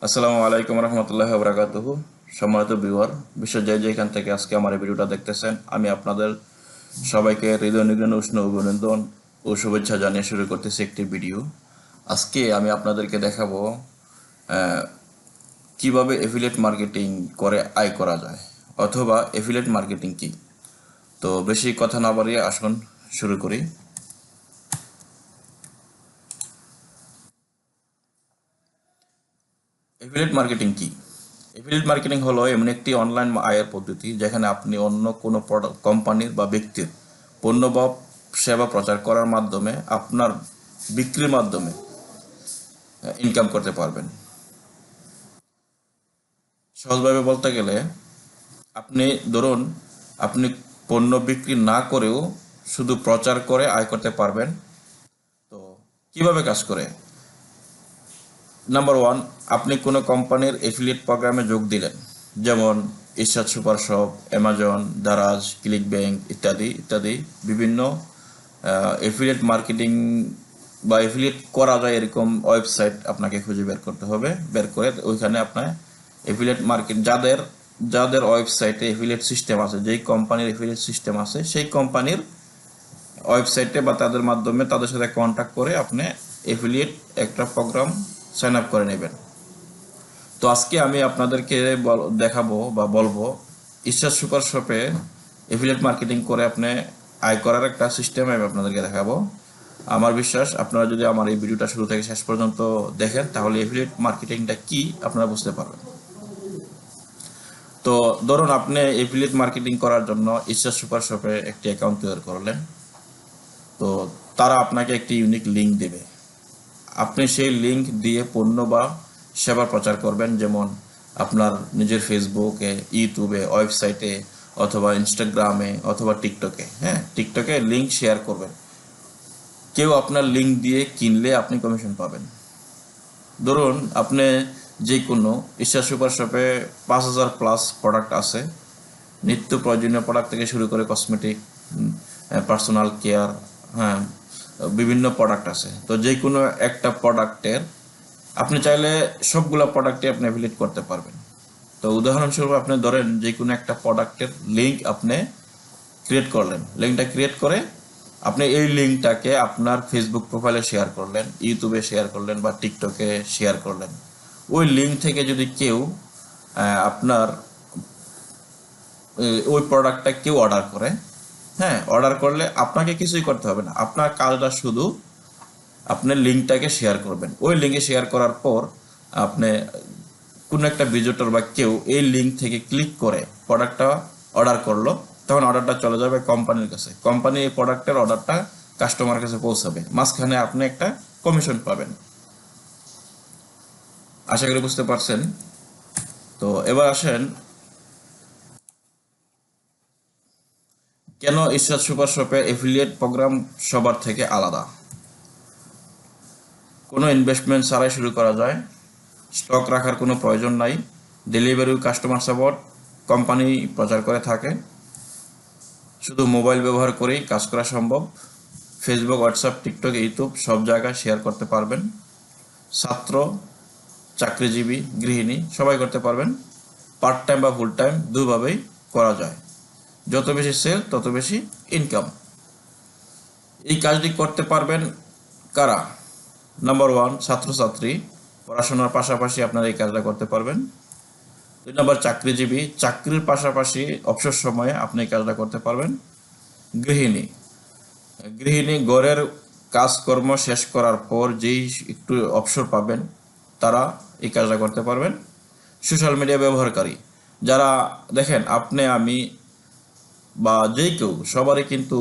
আসসালামু আলাইকুম রহমতুল্লাহি ওয়া বারাকাতুহু। সম্মানিত ভিউয়ার, বিশ্বের যে যেখান থেকে আজকে আমার এই ভিডিওটা দেখতেছেন, আমি আপনাদের সবাইকে হৃদয় নিগ্রহ উষ্ণ অভিনন্দন ও শুভেচ্ছা জানিয়ে শুরু করতেছি একটি ভিডিও। আজকে আমি আপনাদেরকে দেখাবো কিভাবে এফিলিয়েট মার্কেটিং করে আয় করা যায়, অথবা এফিলিয়েট মার্কেটিং কি। তো বেশি কথা না বাড়িয়ে আসুন শুরু করি। এফিলিয়েট মার্কেটিং কি? এফিলিয়েট মার্কেটিং হলো এমন একটি অনলাইন আয়ের পদ্ধতি যেখানে আপনি অন্য কোনো কোম্পানির বা ব্যক্তির পণ্য বা সেবা প্রচার করার মাধ্যমে আপনার বিক্রির মাধ্যমে ইনকাম করতে পারবেন। সহজভাবে বলতে গেলে, আপনি ধরুন, আপনি পণ্য বিক্রি না করেও শুধু প্রচার করে আয় করতে পারবেন। তো কিভাবে কাজ করে? নাম্বার ওয়ান, আপনি কোনো কোম্পানির এফিলিয়েট প্রোগ্রামে যোগ দিলেন, যেমন ইরশাদ super shop, Amazon, Daraz, click bank ইত্যাদি ইত্যাদি। বিভিন্ন এফিলিয়েট মার্কেটিং বা এফিলিয়েট করা যায় এরকম ওয়েবসাইট আপনাকে খুঁজে বের করতে হবে। বের করে ওইখানে আপনার এফিলিয়েট মার্কেট যাদের যাদের ওয়েবসাইটে এফিলিয়েট সিস্টেম আছে, যেই কোম্পানির এফিলিয়েট সিস্টেম আছে, সেই কোম্পানির ওয়েবসাইটে বা তাদের মাধ্যমে তাদের সাথে কন্ট্যাক্ট করে আপনি এফিলিয়েট একটা প্রোগ্রাম সাইন আপ করে নেবেন। তো আজকে আমি আপনাদেরকে দেখাবো বা বলবো ইরশাদ সুপার শপে এফিলিয়েট মার্কেটিং করে আপনি আয় করার একটা সিস্টেম আমি আপনাদেরকে দেখাবো। আমার বিশ্বাস আপনারা যদি আমার এই ভিডিওটা শুরু থেকে শেষ পর্যন্ত দেখেন, তাহলে এফিলিয়েট মার্কেটিংটা কি আপনারা বুঝতে পারবেন। তো ধরুন, আপনি এফিলিয়েট মার্কেটিং করার জন্য ইরশাদ সুপার শপে একটি অ্যাকাউন্ট তৈরি করলেন। তো তারা আপনাকে একটি ইউনিক লিঙ্ক দেবে। আপনি সেই লিঙ্ক দিয়ে পণ্য বা সেবা প্রচার করবেন, যেমন আপনার নিজের ফেসবুকে, ইউটিউবে, ওয়েবসাইটে, অথবা ইনস্টাগ্রামে, অথবা টিকটকে। হ্যাঁ, টিকটকে লিঙ্ক শেয়ার করবেন। কেউ আপনার লিঙ্ক দিয়ে কিনলে আপনি কমিশন পাবেন। ধরুন, আপনি যে কোনো ইরশাদ সুপার শপে 5,000 প্লাস প্রোডাক্ট আছে। নিত্য প্রয়োজনীয় প্রোডাক্ট থেকে শুরু করে কসমেটিক, পার্সোনাল কেয়ার, হ্যাঁ, বিভিন্ন প্রোডাক্ট আছে। তো যে কোনো একটা প্রোডাক্টের আপনি চাইলে সবগুলো প্রোডাক্টে আপনি অ্যাফিলিয়েট করতে পারবেন। তো উদাহরণস্বরূপ, আপনি ধরেন যে কোনো একটা প্রোডাক্টের লিঙ্ক আপনি ক্রিয়েট করলেন। লিঙ্কটা ক্রিয়েট করে আপনি এই লিঙ্কটাকে আপনার ফেসবুক প্রোফাইলে শেয়ার করলেন, ইউটিউবে শেয়ার করলেন, বা টিকটকে শেয়ার করলেন। ওই লিঙ্ক থেকে যদি কেউ আপনার ওই প্রোডাক্টটা কেউ অর্ডার করে, হ্যাঁ, অর্ডার করলে আপনাকে কিছুই করতে হবে না। আপনার কাজটা শুধু আপনি লিঙ্কটাকে শেয়ার করবেন। ওই লিঙ্কে শেয়ার করার পর আপনি কোনো একটা ভিজিটর বা কেউ এই লিঙ্ক থেকে ক্লিক করে প্রোডাক্টটা অর্ডার করলো, তখন অর্ডারটা চলে যাবে কোম্পানির কাছে। কোম্পানি এই প্রোডাক্টের অর্ডারটা কাস্টমারের কাছে পৌঁছাবে। মাঝখানে আপনি একটা কমিশন পাবেন। আশা করি বুঝতে পারছেন। তো এবার আসেন, কেন ইরশাদ সুপার শপে এফিলিয়েট প্রোগ্রাম সবার থেকে আলাদা? কোনো ইনভেস্টমেন্ট ছাড়াই শুরু করা যায়। স্টক রাখার কোনো প্রয়োজন নাই। ডেলিভারি কাস্টমার সাপোর্ট কোম্পানি প্রচার করে থাকে। শুধু মোবাইল ব্যবহার করেই কাজ করা সম্ভব। ফেসবুক, হোয়াটসঅ্যাপ, টিকটক, ইউটিউব সব জায়গায় শেয়ার করতে পারবেন। ছাত্র, চাকরিজীবী, গৃহিণী সবাই করতে পারবেন। পার্ট টাইম বা ফুল টাইম দুভাবেই করা যায়। যত বেশি সেল তত বেশি ইনকাম। এই কাজটি করতে পারবেন কারা? নাম্বার ওয়ান, ছাত্রছাত্রী, পড়াশোনার পাশাপাশি আপনারা এই কাজটা করতে পারবেন। 2 নম্বর, চাকরিজীবী, চাকরির পাশাপাশি অবসর সময়ে আপনি এই কাজটা করতে পারবেন। গৃহিণী, গৃহিণী ঘরের কাজকর্ম শেষ করার পর যেই একটু অবসর পাবেন, তারা এই কাজটা করতে পারবেন। সোশ্যাল মিডিয়া ব্যবহারকারী, যারা, দেখেন, আপনি, আমি বা যে কেউ, সবারই কিন্তু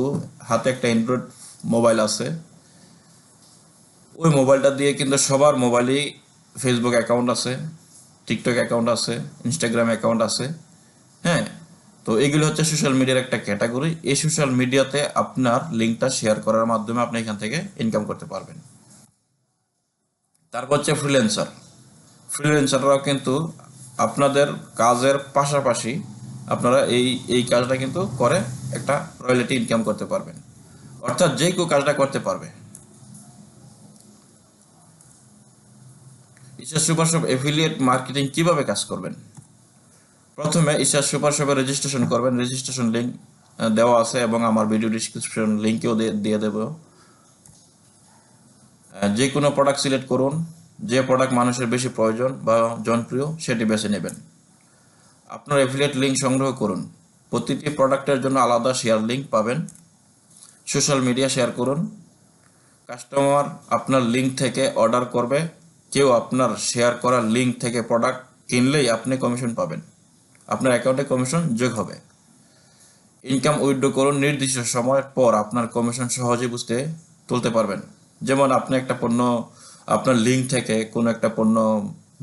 হাতে একটা অ্যান্ড্রয়েড মোবাইল আছে। ওই মোবাইলটা দিয়ে কিন্তু সবার মোবাইলেই ফেসবুক অ্যাকাউন্ট আছে, টিকটক অ্যাকাউন্ট আছে, ইনস্টাগ্রাম অ্যাকাউন্ট আছে। হ্যাঁ, তো এগুলো হচ্ছে সোশ্যাল মিডিয়ার একটা ক্যাটাগরি। এই সোশ্যাল মিডিয়াতে আপনার লিঙ্কটা শেয়ার করার মাধ্যমে আপনি এখান থেকে ইনকাম করতে পারবেন। তারপর হচ্ছে ফ্রিল্যান্সার। ফ্রিল্যান্সাররাও কিন্তু আপনাদের কাজের পাশাপাশি আপনারা এই এই কাজটা কিন্তু করে একটা রয়্যালটি ইনকাম করতে পারবেন। অর্থাৎ যে কেউ কাজটা করতে পারবে। ঈশ্বর সুপার শপ এফিলিয়েট মার্কেটিং কিভাবে কাজ করবেন? প্রথমে ঈশ্বর সুপার শপে রেজিস্ট্রেশন করবেন। রেজিস্ট্রেশন লিঙ্ক দেওয়া আছে এবং আমার ভিডিও ডিসক্রিপশন লিঙ্কেও দিয়ে দেব। যে কোনো প্রোডাক্ট সিলেক্ট করুন, যে প্রোডাক্ট মানুষের বেশি প্রয়োজন বা জনপ্রিয় সেটি বেছে নেবেন। আপনার এফিলিয়েট লিঙ্ক সংগ্রহ করুন। প্রতিটি প্রোডাক্টের জন্য আলাদা শেয়ার লিঙ্ক পাবেন। সোশ্যাল মিডিয়া শেয়ার করুন। কাস্টমার আপনার লিঙ্ক থেকে অর্ডার করবে। কেউ আপনার শেয়ার করা লিঙ্ক থেকে প্রোডাক্ট কিনলেই আপনি কমিশন পাবেন। আপনার অ্যাকাউন্টে কমিশন যোগ হবে। ইনকাম উইথড্র করুন। নির্দিষ্ট সময় পর আপনার কমিশন সহজে তুলতে পারবেন। যেমন আপনি একটা পণ্য, আপনার লিঙ্ক থেকে কোনো একটা পণ্য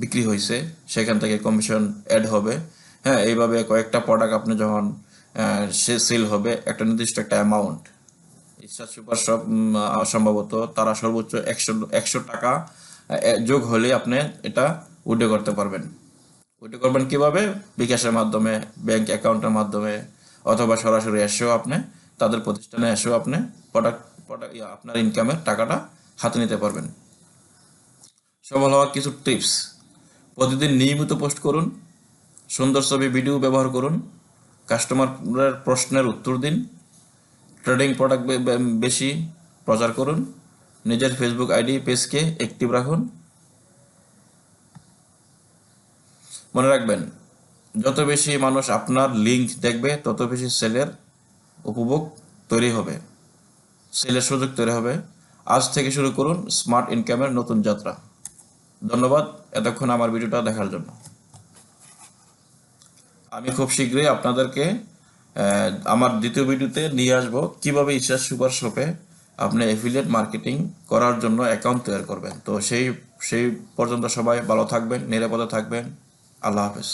বিক্রি হয়েছে, সেখান থেকে কমিশন অ্যাড হবে। হ্যাঁ, এইভাবে কয়েকটা প্রোডাক্ট আপনি যখন সেল হবে একটা নির্দিষ্ট একটা অ্যামাউন্ট, ঈশ্বর সুপার শপ সম্ভবত তারা সর্বোচ্চ 100 টাকা যোগ হলে আপনি এটা উইথড্র করতে পারবেন। উইথড্র করবেন কিভাবে? বিকাশের মাধ্যমে, ব্যাংক অ্যাকাউন্টের মাধ্যমে, অথবা সরাসরি এসেও আপনি তাদের প্রতিষ্ঠানে এসেও আপনি প্রোডাক্ট আপনার ইনকামের টাকাটা হাতে নিতে পারবেন। সফল হওয়ার কিছু টিপস: প্রতিদিন নিয়মিত পোস্ট করুন, সুন্দর ছবি ভিডিও ব্যবহার করুন, কাস্টমারের প্রশ্নের উত্তর দিন, ট্রেডিং প্রোডাক্ট বেশি প্রচার করুন, নিজের ফেসবুক আইডি পেজকে অ্যাক্টিভ রাখুন। মনে রাখবেন, যত বেশি মানুষ আপনার লিঙ্ক দেখবে তত বেশি সেলের উপভোগ তৈরি হবে, সেলের সুযোগ তৈরি হবে। আজ থেকে শুরু করুন স্মার্ট ইনকামের নতুন যাত্রা। ধন্যবাদ এতক্ষণ আমার ভিডিওটা দেখার জন্য। আমি খুব শীঘ্রই আপনাদেরকে আমার দ্বিতীয় ভিডিওতে নিয়ে আসবো কিভাবে ঈশ্বর সুপার শপে আপনি এফিলিয়েট মার্কেটিং করার জন্য অ্যাকাউন্ট তৈরি করবেন। তো সেই পর্যন্ত সবাই ভালো থাকবেন, নিরাপদে থাকবেন। আল্লাহ হাফেজ।